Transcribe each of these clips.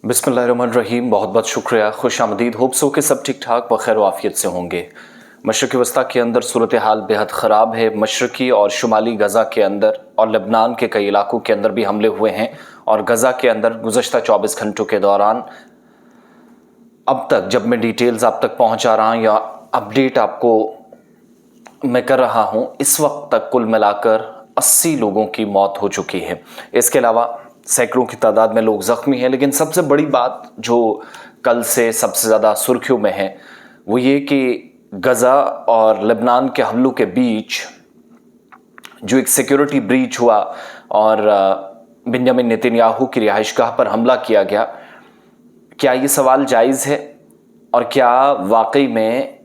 बिस्मिल्लाहिर्रहमानिर्रहीम। बहुत बहुत शुक्रिया, खुश आमदीद। होप सो कि सब ठीक ठाक व खैर वाफियत से होंगे। मशरक़ी वस्ता के अंदर सूरत हाल बेहद ख़राब है। मशरक़ी और शुमाली गज़ा के अंदर और लबनान के कई इलाकों के अंदर भी हमले हुए हैं और गज़ा के अंदर गुज़श्ता 24 घंटों के दौरान अब तक जब मैं डिटेल्स आप तक पहुँचा रहा हूँ या अपडेट आपको मैं कर रहा हूँ, इस वक्त तक कुल मिलाकर 80 लोगों की मौत हो चुकी है। इसके अलावा सैकड़ों की तादाद में लोग ज़ख्मी हैं। लेकिन सबसे बड़ी बात जो कल से सबसे ज़्यादा सुर्खियों में है वो ये कि गज़ा और लेबनान के हमलों के बीच जो एक सिक्योरिटी ब्रीच हुआ और बेंजामिन नेतन्याहू की रिहाइशगाह पर हमला किया गया, क्या ये सवाल जायज़ है? और क्या वाकई में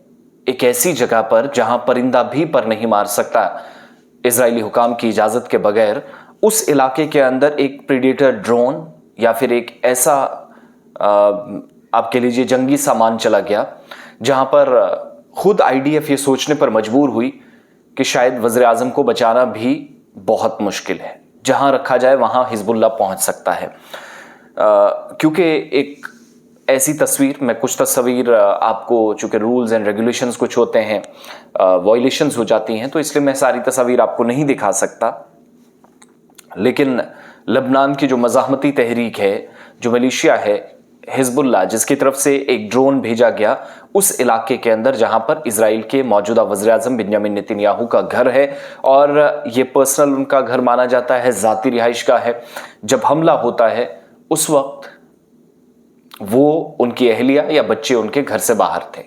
एक ऐसी जगह पर जहां परिंदा भी पर नहीं मार सकता इजरायली हुकाम की इजाज़त के बगैर, उस इलाके के अंदर एक प्रीडेटर ड्रोन या फिर एक ऐसा आप कह लीजिए जंगी सामान चला गया जहां पर खुद आईडीएफ ये सोचने पर मजबूर हुई कि शायद वज़ीर आज़म को बचाना भी बहुत मुश्किल है, जहां रखा जाए वहां हिजबुल्लाह पहुंच सकता है। क्योंकि एक ऐसी तस्वीर, मैं कुछ तस्वीर आपको, चूँकि रूल्स एंड रेगुलेशंस कुछ होते हैं, वायलेशंस हो जाती हैं, तो इसलिए मैं सारी तस्वीर आपको नहीं दिखा सकता। लेकिन लबनान की जो मज़ाहमती तहरीक है, जो मिलिशिया है हिजबुल्लाह, जिसकी तरफ से एक ड्रोन भेजा गया उस इलाके के अंदर जहां पर इजराइल के मौजूदा वज़ीर आज़म बेंजामिन नेतन्याहू का घर है और ये पर्सनल उनका घर माना जाता है, ज़ाती रिहाइशगाह है। जब हमला होता है उस वक्त वो, उनकी अहलिया या बच्चे उनके घर से बाहर थे,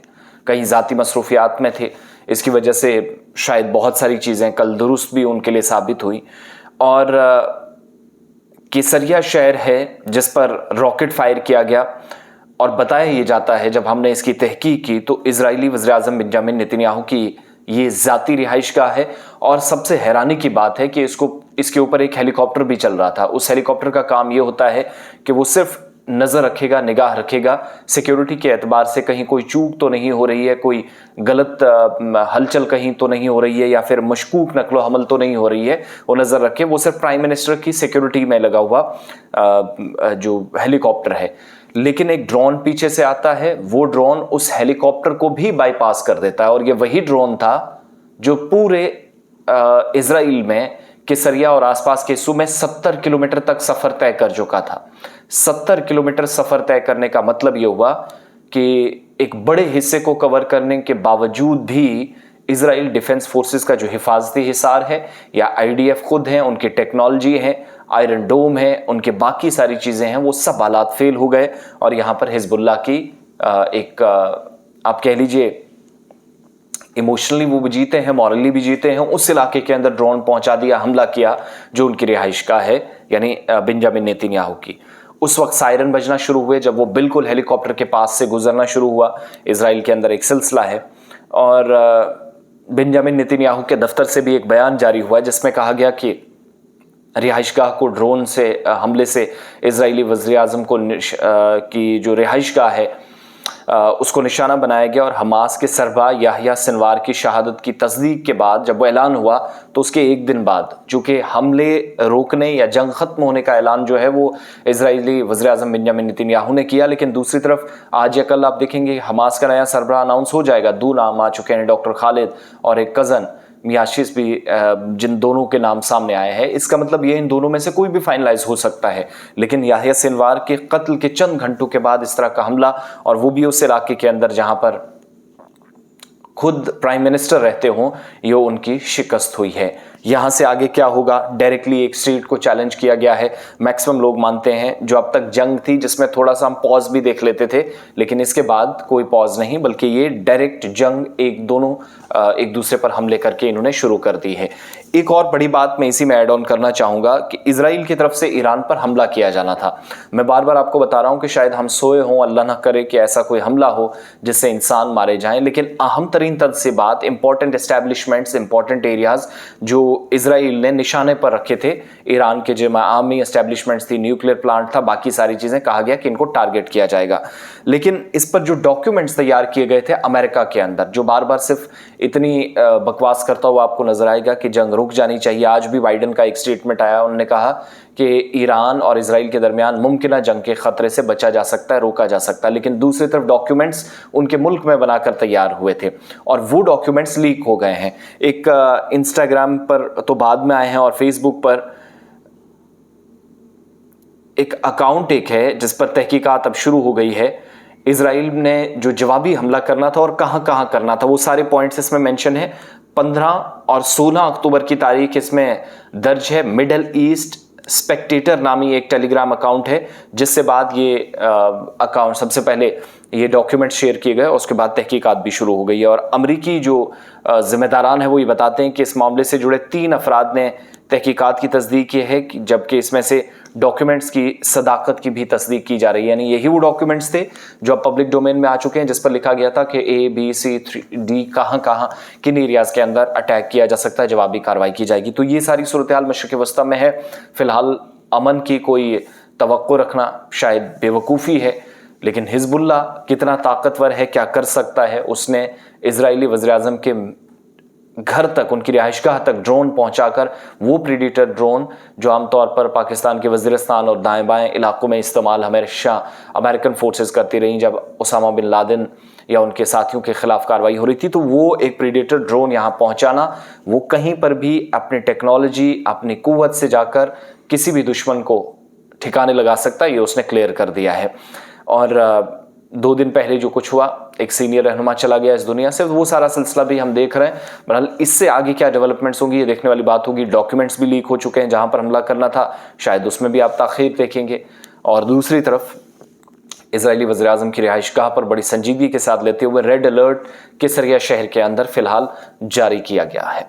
कहीं ज़ाती मसरूफियात में थे। इसकी वजह से शायद बहुत सारी चीज़ें कल दुरुस्त भी उनके लिए साबित हुई। और केसरिया शहर है जिस पर रॉकेट फायर किया गया और बताया ये जाता है, जब हमने इसकी तहकीक की, तो इजरायली वज़ीर आज़म बेंजामिन नेतन्याहू की ये ज़ाती रिहाइशगाह है। और सबसे हैरानी की बात है कि इसके ऊपर एक हेलीकॉप्टर भी चल रहा था। उस हेलीकॉप्टर का काम ये होता है कि वो सिर्फ नज़र रखेगा, निगाह रखेगा, सिक्योरिटी के एतबार से कहीं कोई चूक तो नहीं हो रही है, कोई गलत हलचल कहीं तो नहीं हो रही है, या फिर मशकूक नकलो हमल तो नहीं हो रही है, वो नज़र रखे। वो सिर्फ प्राइम मिनिस्टर की सिक्योरिटी में लगा हुआ जो हेलीकॉप्टर है। लेकिन एक ड्रोन पीछे से आता है, वो ड्रोन उस हेलीकॉप्टर को भी बाईपास कर देता है। और ये वही ड्रोन था जो पूरे इजराइल में केसरिया और आसपास के हिस्सों में 70 किलोमीटर तक सफर तय कर चुका था। 70 किलोमीटर सफर तय करने का मतलब यह हुआ कि एक बड़े हिस्से को कवर करने के बावजूद भी इजराइल डिफेंस फोर्सेस का जो हिफाजती हिसार है, या आईडीएफ खुद हैं, उनकी टेक्नोलॉजी है, आयरन डोम है, उनके बाकी सारी चीजें हैं, वो सब हालात फेल हो गए। और यहां पर हिजबुल्लाह की एक आप कह लीजिए इमोशनली वो भी जीते हैं, मॉरली भी जीते हैं। उस इलाके के अंदर ड्रोन पहुंचा दिया, हमला किया जो उनकी रिहाइशगाह है, यानी बेंजामिन नेतन्याहू की। उस वक्त सायरन बजना शुरू हुए जब वो बिल्कुल हेलीकॉप्टर के पास से गुजरना शुरू हुआ। इजराइल के अंदर एक सिलसिला है और बेंजामिन नेतन्याहू के दफ्तर से भी एक बयान जारी हुआ जिसमें कहा गया कि रिहाइशगाह को ड्रोन से हमले से इजरायली वज़ीर आज़म की जो रिहाइशगाह है उसको निशाना बनाया गया। और हमास के सरबराह याह्या सिनवार की शहादत की तस्दीक के बाद जब वो ऐलान हुआ, तो उसके एक दिन बाद, चूँकि हमले रोकने या जंग ख़त्म होने का ऐलान जो है वो इजरायली वज़ीर आज़म बेंजामिन नेतन्याहू ने किया, लेकिन दूसरी तरफ आज या कल आप देखेंगे हमास का नया सरबराह अनाउंस हो जाएगा। 2 नाम आ चुके हैं, डॉक्टर खालिद और एक कज़न मियाशिस भी, जिन दोनों के नाम सामने आए हैं। इसका मतलब ये इन दोनों में से कोई भी फाइनलाइज हो सकता है। लेकिन याह्या सिनवार के कत्ल के चंद घंटों के बाद इस तरह का हमला, और वो भी उस इलाके के अंदर जहां पर खुद प्राइम मिनिस्टर रहते हों, ये उनकी शिकस्त हुई है। यहां से आगे क्या होगा? डायरेक्टली एक स्टेट को चैलेंज किया गया है। मैक्सिमम लोग मानते हैं जो अब तक जंग थी जिसमें थोड़ा सा हम पॉज भी देख लेते थे, लेकिन इसके बाद कोई पॉज नहीं, बल्कि ये डायरेक्ट जंग एक दूसरे पर हमले करके इन्होंने शुरू कर दी है। एक और बड़ी बात मैं इसी में ऐड ऑन करना चाहूंगा कि इजराइल की तरफ से ईरान पर हमला किया जाना था। मैं बार बार आपको बता रहा हूं कि शायद हम सोए हों, अल्लाह ना करे कि ऐसा कोई हमला हो जिससे इंसान मारे जाएं, लेकिन अहम तरीन तंसीबात, इंपॉर्टेंट एस्टेब्लिशमेंट्स, इंपॉर्टेंट एरियाज जो इजराइल ने निशाने पर रखे थे, ईरान के जो आर्मी एस्टेब्लिशमेंट्स थी, न्यूक्लियर प्लांट था, बाकी सारी चीजें, कहा गया कि इनको टारगेट किया जाएगा। लेकिन इस पर जो डॉक्यूमेंट्स तैयार किए गए थे अमेरिका के अंदर, जो बार बार सिर्फ इतनी बकवास करता हुआ आपको नजर आएगा कि जंग रुक जानी चाहिए। आज भी बाइडेन का एक स्टेटमेंट आया, उन्होंने कहा कि ईरान और इजराइल के दरमियान मुमकिन जंग के खतरे से बचा जा सकता है, रोका जा सकता है। लेकिन दूसरी तरफ डॉक्यूमेंट्स उनके मुल्क में बनाकर तैयार हुए थे और वो डॉक्यूमेंट्स लीक हो गए हैं। एक इंस्टाग्राम पर तो बाद में आए हैं और फेसबुक पर एक अकाउंट है जिस पर तहकीकात अब शुरू हो गई है। इजराइल ने जो जवाबी हमला करना था और कहां कहां करना था वो सारे पॉइंट्स इसमें मेंशन है। 15 और 16 अक्टूबर की तारीख इसमें दर्ज है। मिडल ईस्ट स्पेक्टेटर नामी एक टेलीग्राम अकाउंट है जिससे बाद ये अकाउंट सबसे पहले ये डॉक्यूमेंट शेयर किए गए, उसके बाद तहकीकात भी शुरू हो गई है। और अमरीकी जो जिम्मेदारान है वो ये बताते हैं कि इस मामले से जुड़े 3 अफराद ने तहकीकात की तस्दीक की है, जबकि इसमें से डॉक्यूमेंट्स की सदाकत की भी तस्दीक की जा रही है। यानी यही वो डॉक्यूमेंट्स थे जो अब पब्लिक डोमेन में आ चुके हैं, जिस पर लिखा गया था कि A, B, C, D कहां कहां किन एरियाज के अंदर अटैक किया जा सकता है, जवाबी कार्रवाई की जाएगी। तो ये सारी सूरत हाल मशरिक़ वस्ता में है। फिलहाल अमन की कोई तवक्को रखना शायद बेवकूफ़ी है, लेकिन हिजबुल्लाह कितना ताकतवर है, क्या कर सकता है। उसने इजरायली वज़ीर-ए-आज़म के घर तक, उनकी रिहाइशगाह तक ड्रोन पहुंचाकर, वो प्रीडेटर ड्रोन जो आमतौर पर पाकिस्तान के वज़ीरिस्तान और दाएं बाएं इलाकों में इस्तेमाल हमेशा अमेरिकन फोर्सेस करती रहीं जब उसामा बिन लादेन या उनके साथियों के खिलाफ कार्रवाई हो रही थी, तो वो एक प्रीडेटर ड्रोन यहाँ पहुंचाना, वो कहीं पर भी अपनी टेक्नोलॉजी, अपनी कुव्वत से जाकर किसी भी दुश्मन को ठिकाने लगा सकता है, ये उसने क्लियर कर दिया है। और 2 दिन पहले जो कुछ हुआ, एक सीनियर रहनुमा चला गया इस दुनिया से, वो सारा सिलसिला भी हम देख रहे हैं। बहरहाल इससे आगे क्या डेवलपमेंट्स होंगी ये देखने वाली बात होगी। डॉक्यूमेंट्स भी लीक हो चुके हैं, जहां पर हमला करना था शायद उसमें भी आप ताख़ीर देखेंगे। और दूसरी तरफ इजरायली वज़ीर-ए-आज़म की रिहाइशगाह पर बड़ी संजीदगी के साथ लेते हुए रेड अलर्ट किसरिया शहर के अंदर फिलहाल जारी किया गया है।